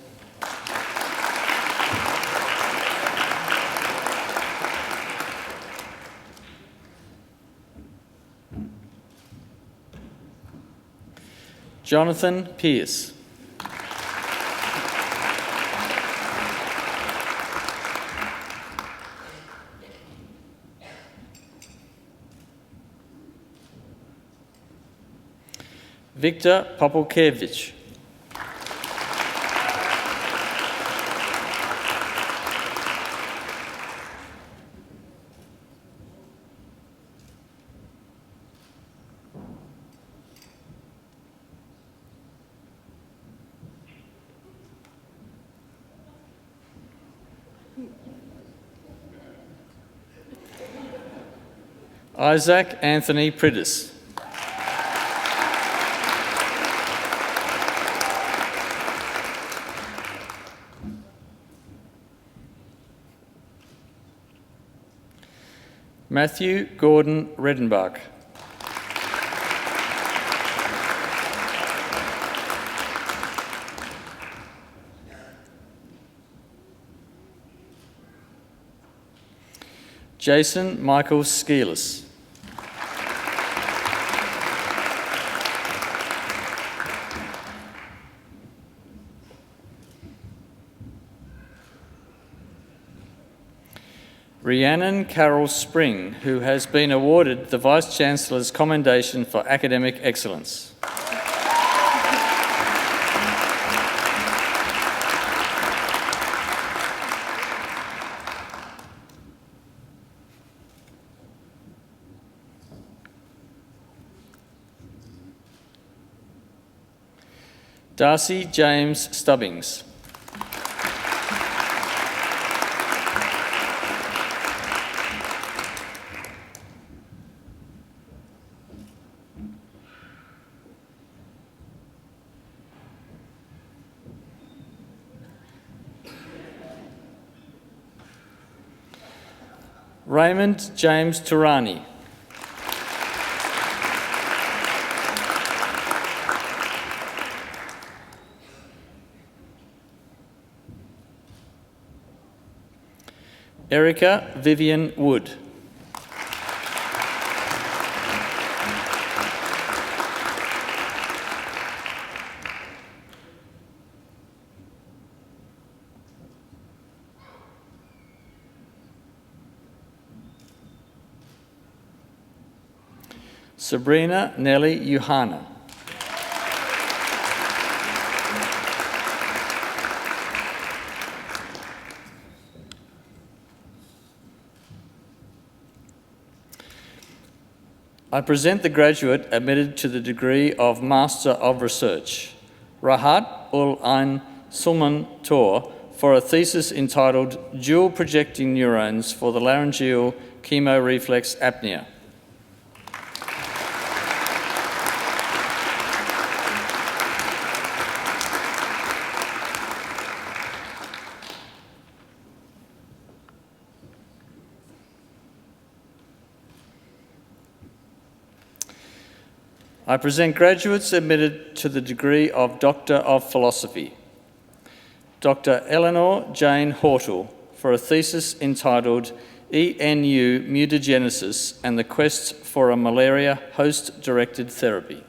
Jonathan Pearce. Victor Popolkevich. Isaac Anthony Pridis. Matthew Gordon Redenbach. Jason Michael Skeelis. Rhiannon Carroll Spring, who has been awarded the Vice-Chancellor's Commendation for Academic Excellence. Darcy James Stubbings. Raymond James Turani. Erica Vivian Wood. Sabrina Nelly Yuhana. I present the graduate admitted to the degree of Master of Research, Rahat ul Ain Sulman Tor, for a thesis entitled Dual Projecting Neurons for the Laryngeal Chemoreflex Apnea. I present graduates admitted to the degree of Doctor of Philosophy. Dr. Eleanor Jane Hortle for a thesis entitled ENU Mutagenesis and the Quest for a Malaria Host-Directed Therapy.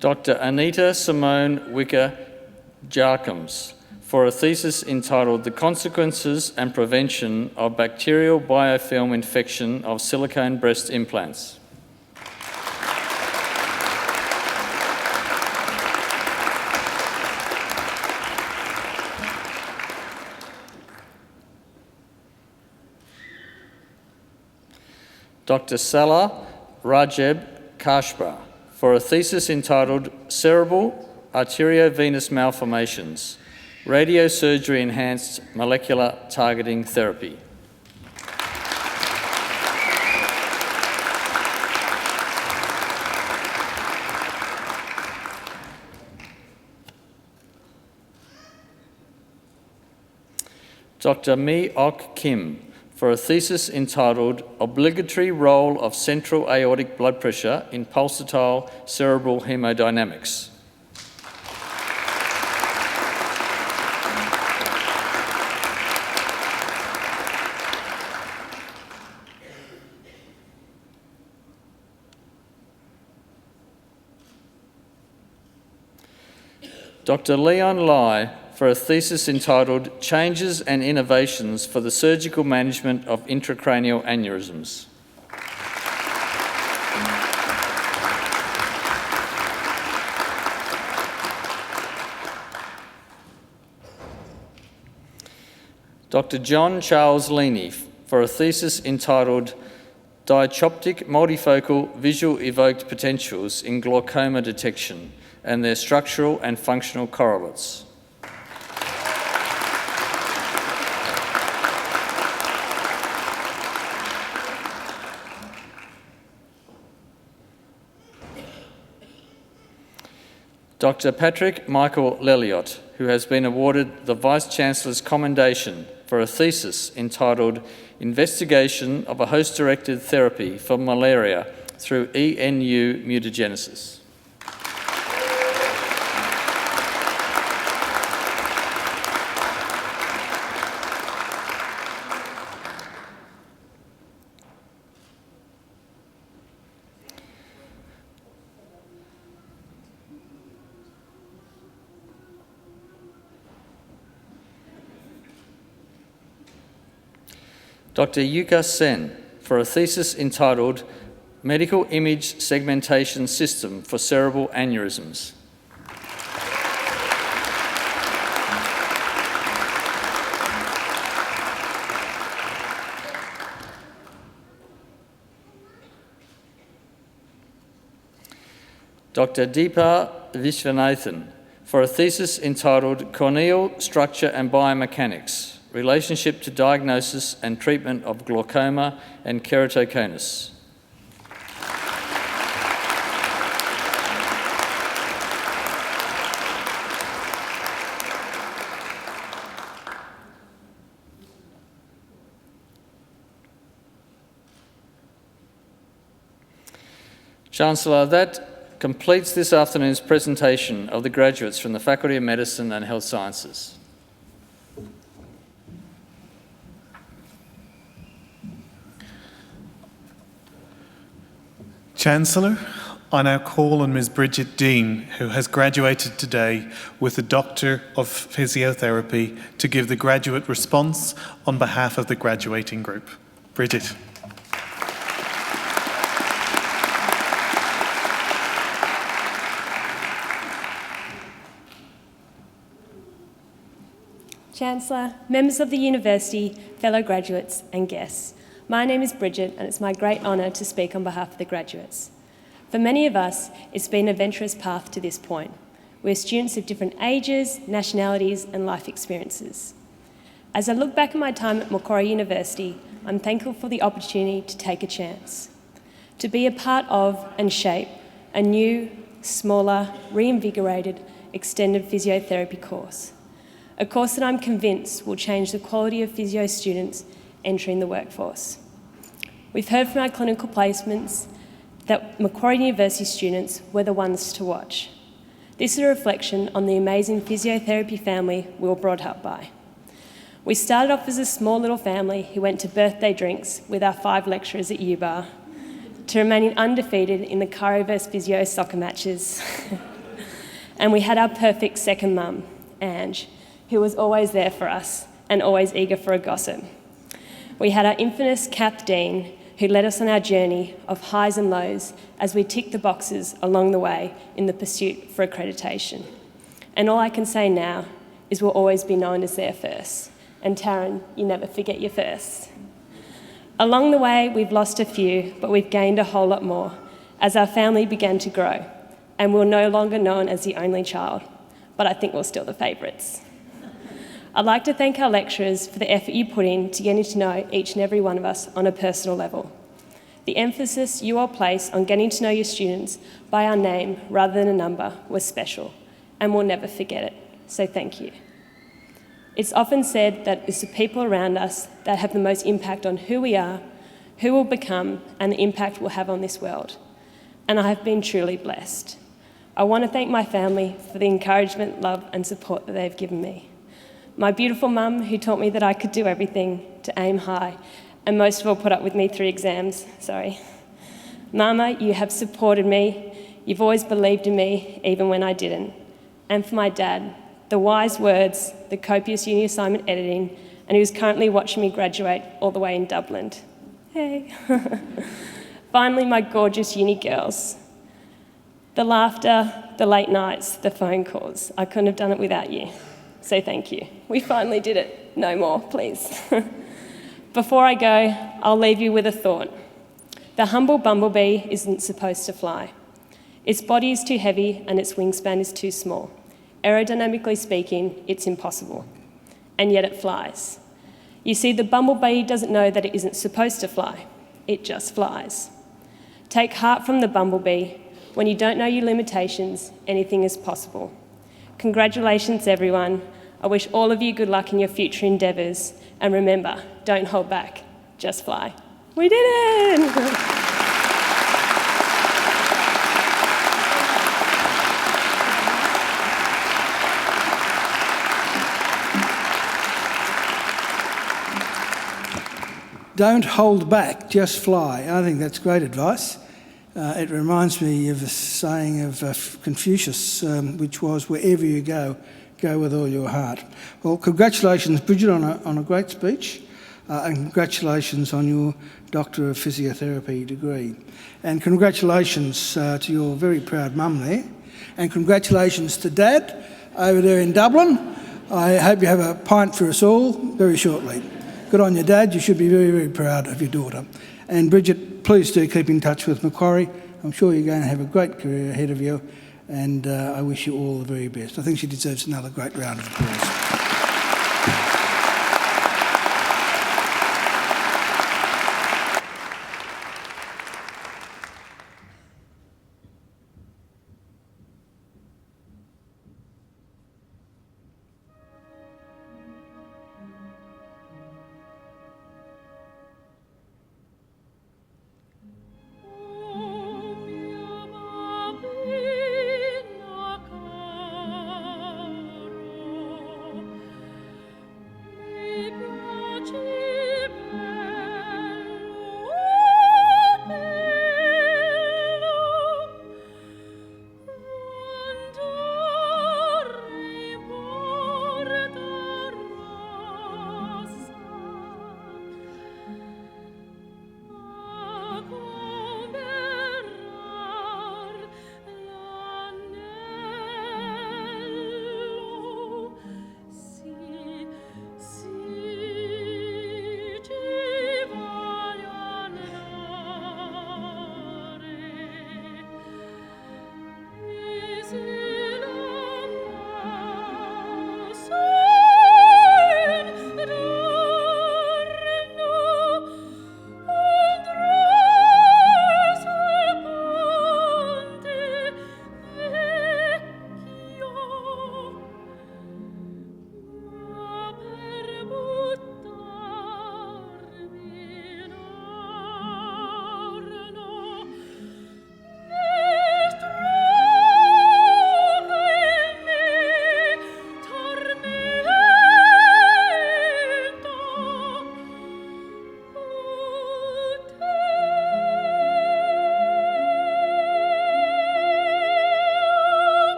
Dr. Anita Simone Wicker Jarkams for a thesis entitled The Consequences and Prevention of Bacterial Biofilm Infection of Silicone Breast Implants. Dr. Salah Rajeb Kashbar for a thesis entitled Cerebral Arteriovenous Malformations, Radiosurgery Enhanced Molecular Targeting Therapy. Dr. Mi Ok Kim for a thesis entitled Obligatory Role of Central Aortic Blood Pressure in Pulsatile Cerebral Hemodynamics. Dr. Leon Lai for a thesis entitled Changes and Innovations for the Surgical Management of Intracranial Aneurysms. Dr. John Charles Leaney for a thesis entitled Dichoptic Multifocal Visual Evoked Potentials in Glaucoma Detection and their Structural and Functional Correlates. Dr. Patrick Michael Lelliot, who has been awarded the Vice-Chancellor's Commendation for a thesis entitled Investigation of a Host-Directed Therapy for Malaria through ENU Mutagenesis. Dr. Yuka Sen for a thesis entitled Medical Image Segmentation System for Cerebral Aneurysms. Dr. Deepa Vishwanathan for a thesis entitled Corneal Structure and Biomechanics, Relationship to Diagnosis and Treatment of Glaucoma and Keratoconus. Chancellor, that completes this afternoon's presentation of the graduates from the Faculty of Medicine and Health Sciences. Chancellor, I now call on Ms. Bridget Dean, who has graduated today with the Doctor of Physiotherapy, to give the graduate response on behalf of the graduating group. Bridget. Chancellor, members of the University, fellow graduates and guests. My name is Bridget and it's my great honour to speak on behalf of the graduates. For many of us, it's been a venturous path to this point. We're students of different ages, nationalities and life experiences. As I look back at my time at Macquarie University, I'm thankful for the opportunity to take a chance, to be a part of and shape a new, smaller, reinvigorated, extended physiotherapy course. A course that I'm convinced will change the quality of physio students entering the workforce. We've heard from our clinical placements that Macquarie University students were the ones to watch. This is a reflection on the amazing physiotherapy family we were brought up by. We started off as a small little family who went to birthday drinks with our 5 lecturers at U-Bar, to remaining undefeated in the Chiro vs Physio soccer matches. And we had our perfect second mum, Ange, who was always there for us and always eager for a gossip. We had our infamous Kath Dean, who led us on our journey of highs and lows as we ticked the boxes along the way in the pursuit for accreditation. And all I can say now is we'll always be known as their first. And Taryn, you never forget your first. Along the way, we've lost a few, but we've gained a whole lot more as our family began to grow, and we're no longer known as the only child, but I think we're still the favourites. I'd like to thank our lecturers for the effort you put in to getting to know each and every one of us on a personal level. The emphasis you all place on getting to know your students by our name rather than a number was special, and we'll never forget it, so thank you. It's often said that it's the people around us that have the most impact on who we are, who we'll become, and the impact we'll have on this world. And I have been truly blessed. I want to thank my family for the encouragement, love, and support that they've given me. My beautiful mum, who taught me that I could do everything, to aim high, and most of all put up with me through exams, Mama, you have supported me. You've always believed in me, even when I didn't. And for my dad, the wise words, the copious uni assignment editing, and who's currently watching me graduate all the way in Dublin. Hey. Finally, my gorgeous uni girls. The laughter, the late nights, the phone calls. I couldn't have done it without you. So thank you. We finally did it. No more, please. Before I go, I'll leave you with a thought. The humble bumblebee isn't supposed to fly. Its body is too heavy and its wingspan is too small. Aerodynamically speaking, it's impossible. And yet it flies. You see, the bumblebee doesn't know that it isn't supposed to fly. It just flies. Take heart from the bumblebee. When you don't know your limitations, anything is possible. Congratulations, everyone. I wish all of you good luck in your future endeavours. And remember, don't hold back, just fly. We did it! Don't hold back, just fly. I think that's great advice. It reminds me of a saying of Confucius, which was, wherever you go, go with all your heart. Well, congratulations, Bridget, on a great speech, and congratulations on your Doctor of Physiotherapy degree. And congratulations to your very proud mum there. And congratulations to Dad over there in Dublin. I hope you have a pint for us all very shortly. Good on you, Dad. You should be very, very proud of your daughter. And Bridget, please do keep in touch with Macquarie. I'm sure you're going to have a great career ahead of you, and I wish you all the very best. I think she deserves another great round of applause.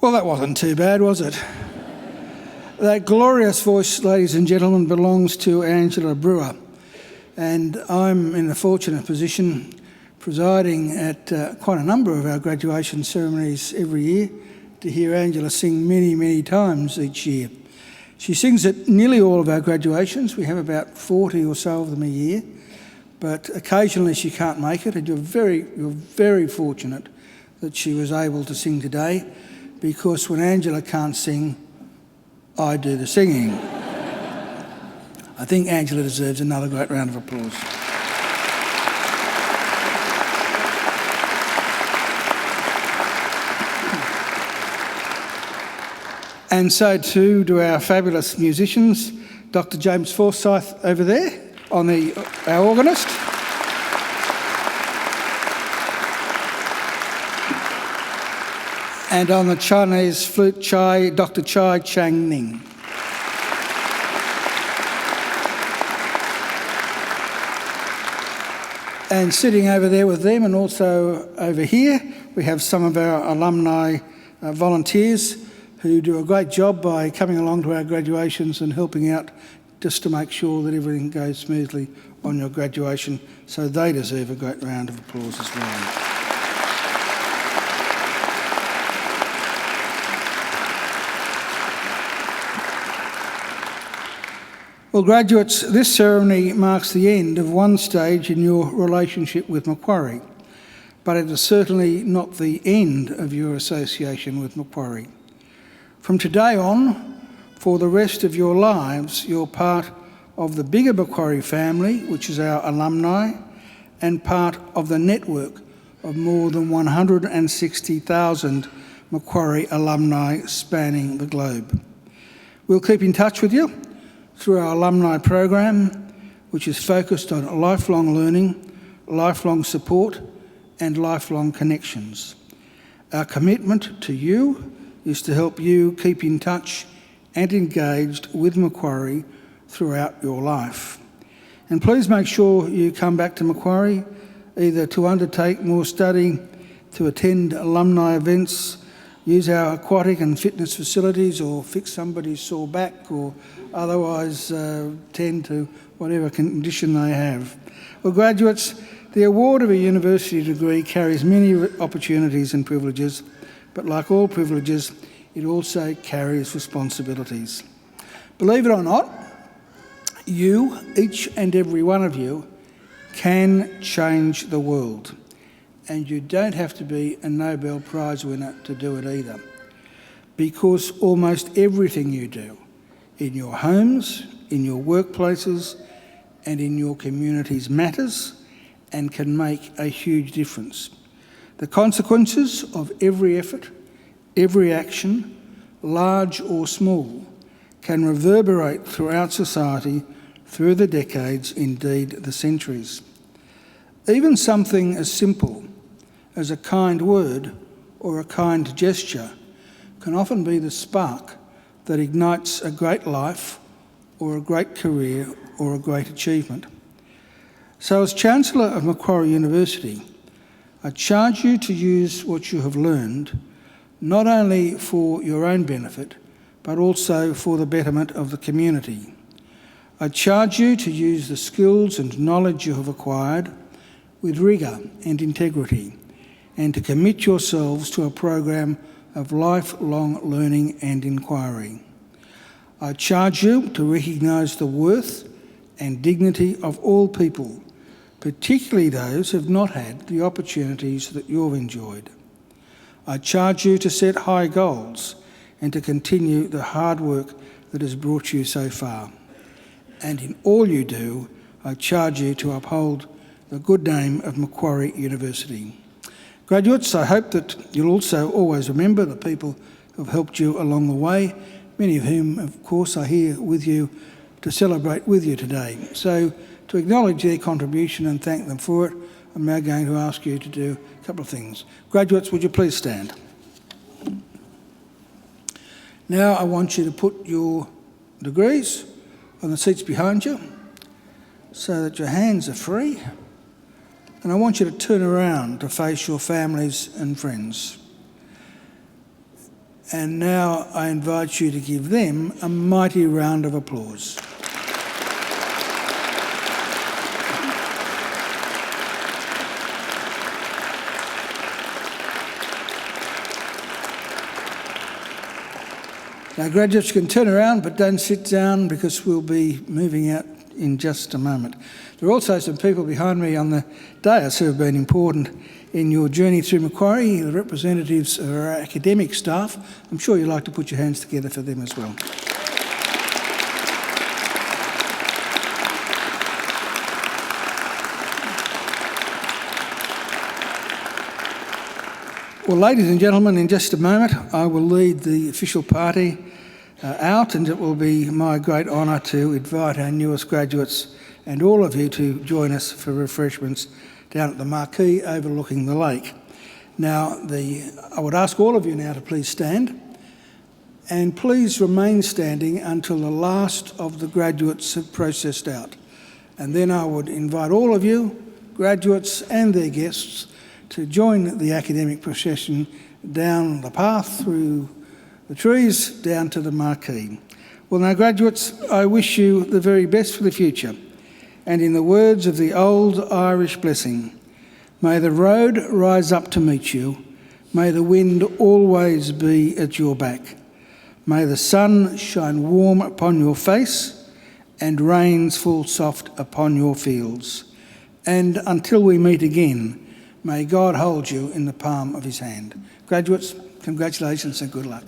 Well, that wasn't too bad, was it? That glorious voice, ladies and gentlemen, belongs to Angela Brewer. And I'm in the fortunate position presiding at quite a number of our graduation ceremonies every year to hear Angela sing many, many times each year. She sings at nearly all of our graduations. We have about 40 or so of them a year, but occasionally she can't make it, and you're very fortunate that she was able to sing today, because when Angela can't sing, I do the singing. I think Angela deserves another great round of applause. And so too do our fabulous musicians, Dr. James Forsyth over there, our organist. And on the Chinese flute, Dr. Chai Chang Ning. And sitting over there with them, and also over here, we have some of our alumni volunteers who do a great job by coming along to our graduations and helping out just to make sure that everything goes smoothly on your graduation. So they deserve a great round of applause as well. Well, graduates, this ceremony marks the end of one stage in your relationship with Macquarie, but it is certainly not the end of your association with Macquarie. From today on, for the rest of your lives, you're part of the bigger Macquarie family, which is our alumni, and part of the network of more than 160,000 Macquarie alumni spanning the globe. We'll keep in touch with you through our alumni program, which is focused on lifelong learning, lifelong support, and lifelong connections. Our commitment to you is to help you keep in touch and engaged with Macquarie throughout your life. And please make sure you come back to Macquarie, either to undertake more study, to attend alumni events, use our aquatic and fitness facilities, or fix somebody's sore back, or otherwise tend to whatever condition they have. Well, graduates, the award of a university degree carries many opportunities and privileges, but like all privileges, it also carries responsibilities. Believe it or not, you, each and every one of you, can change the world. And you don't have to be a Nobel Prize winner to do it either, because almost everything you do, in your homes, in your workplaces, and in your communities matters and can make a huge difference. The consequences of every effort, every action, large or small, can reverberate throughout society through the decades, indeed the centuries. Even something as simple as a kind word or a kind gesture can often be the spark that ignites a great life or a great career or a great achievement. So as Chancellor of Macquarie University, I charge you to use what you have learned not only for your own benefit, but also for the betterment of the community. I charge you to use the skills and knowledge you have acquired with rigour and integrity, and to commit yourselves to a program of lifelong learning and inquiry. I charge you to recognise the worth and dignity of all people, particularly those who have not had the opportunities that you've enjoyed. I charge you to set high goals and to continue the hard work that has brought you so far. And in all you do, I charge you to uphold the good name of Macquarie University. Graduates, I hope that you'll also always remember the people who have helped you along the way, many of whom, of course, are here with you to celebrate with you today. So, to acknowledge their contribution and thank them for it, I'm now going to ask you to do a couple of things. Graduates, would you please stand? Now I want you to put your degrees on the seats behind you so that your hands are free. And I want you to turn around to face your families and friends. And now I invite you to give them a mighty round of applause. Now, graduates can turn around, but don't sit down because we'll be moving out in just a moment. There are also some people behind me on the dais who have been important in your journey through Macquarie, the representatives of our academic staff. I'm sure you'd like to put your hands together for them as well. Well, ladies and gentlemen, in just a moment I will lead the official party out, and it will be my great honour to invite our newest graduates and all of you to join us for refreshments down at the Macquarie overlooking the lake. Now, I would ask all of you now to please stand, and please remain standing until the last of the graduates have processed out. And then I would invite all of you, graduates and their guests, to join the academic procession down the path through the trees down to the Macquarie. Well, now, graduates, I wish you the very best for the future. And in the words of the old Irish blessing, may the road rise up to meet you, may the wind always be at your back, may the sun shine warm upon your face and rains fall soft upon your fields. And until we meet again, may God hold you in the palm of his hand. Graduates, congratulations and good luck.